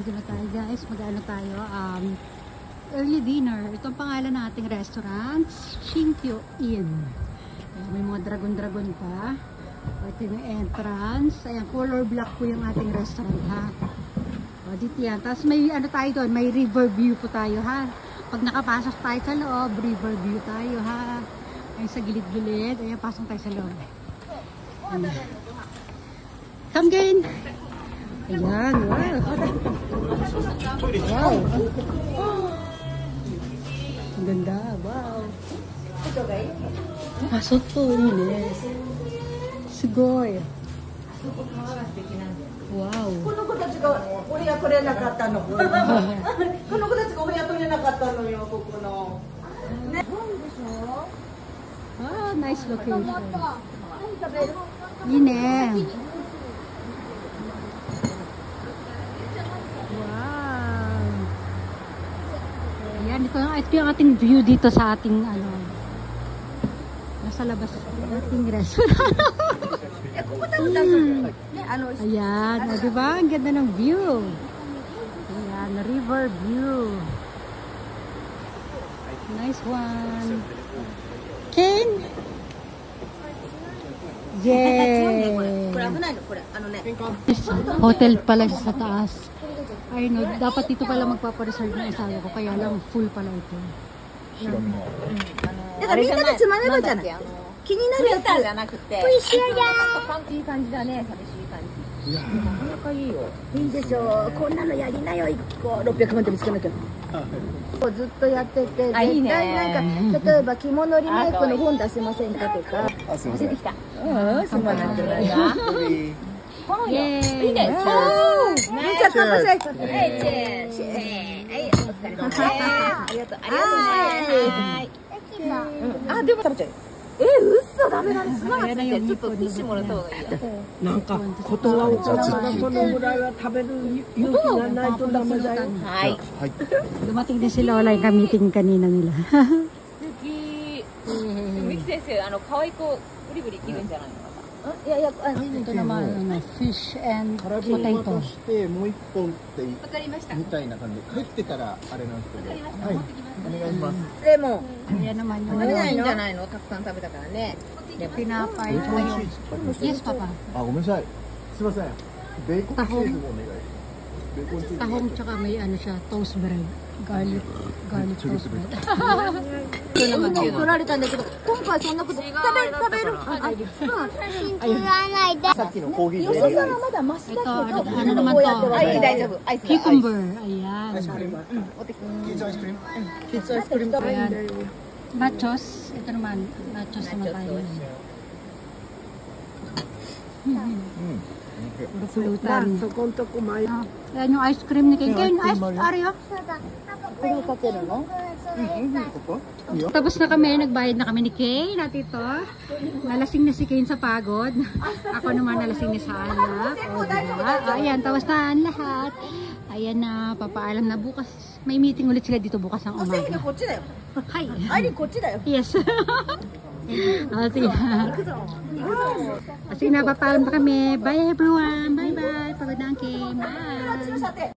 Dito na tayo guys, mag-ano tayo, early dinner. Ito ang pangalan ng ating restaurant, Shinkyo Inn. Ayan, may mga dragon-dragon pa. Ito yung entrance. Ayan, color black po yung ating restaurant ha. O, dito yan. Tapos may ano tayo doon, may river view po tayo ha. Pag nakapasok tayo sa loob, river view tayo ha. Ayan sa gilid-gilid. Ayan, pasok tayo sa loob. Ayan. Come again! Ayan, wow! Wow! Ang ganda, wow! Ah, soto, yun eh. Sugoy! Wow! この子たちがお部屋取れなかったの。この子たちがお部屋取れなかったのよ、ここの。ね。Ah, nice location. Yun eh. Wow. Ayan, ito yung ating view dito sa ating ano. Nasa labas ng ating restaurant. Ayan, o diba? Ang ganda ng view. Ayan, river view. Nice one. Ken? Yay! Hotel pala siya sa taas. Ay no, dapat dito pala magpapareserve ng asawa ko. Kaya lang full pala ito. だからみんなでつまめばじゃない。気になるやつじゃなくて。美味しいやいい感じだね、寂しい感じ。なかなかいいよ。いいでしょう。こんなのやりなよ、1個600万で見つけなきゃ。ずっとやってて、絶対なんか例えば着物リメイクの本出しませんかとか。出てきた。すまないんじゃないか。イエーイ！いいね。めっちゃ乾杯したい。はい、お疲れ様です。ありがとう。はい。あ、でも食べちゃう。嘘ダメだね。すまなくてちょっとティッシュもらった方がいいや。なんか断るからこのぐらいは食べる勇気がないとダメだよ。はい。Dumating din si Lola yung kamiting kanina nila. 素敵。ミキ先生、可愛い子ブリブリ切るんじゃないの？いやいや、ito naman, fish and 空振り potato. 渡してもう一本ってみたいな感じで帰ってからあれなんですけど、はい、お願いします。レモン。Ayan naman yung 食べないんじゃないの？たくさん食べたからね。 tinapay. Yes, Papa. あ、ごめんなさい。すいません。ベーコンチーズもお願いします。ベーコンチーズ。 Tahong tsaka may ano siya, toast bread. Garlic toast bread. Ito naman yun. 取られたんだけど、今回そんなこと食べる。さっきのコーヒーよさはまだマシだけ Ito, ど、 ano naman to? はい大丈夫。アイス。 Cucumber. Ayan. アイスクリーム。キッズアイスクリーム。 Kids ice cream. Ayan. Nachos. Ito naman. Nachos naman tayo. Pulutan. そこんとこ前。 Ayan yung ice cream ni Ken. Ken, ice, Ario. これをかけるの？ Tapos na kami, nagbayad na kami ni Kane at ito. Nalasing na si Kane sa pagod. Ako naman nalasing na sa anak. O, diba? Ayan, tapos na ang lahat. Ayan na, papaalam na bukas. May meeting ulit sila dito bukas ng umaga. Hi! アイリンこっちだよ。 Yes. Sige. Sige na, papaalam na kami. Bye everyone. Bye bye. Pagod na ang Kane. Bye.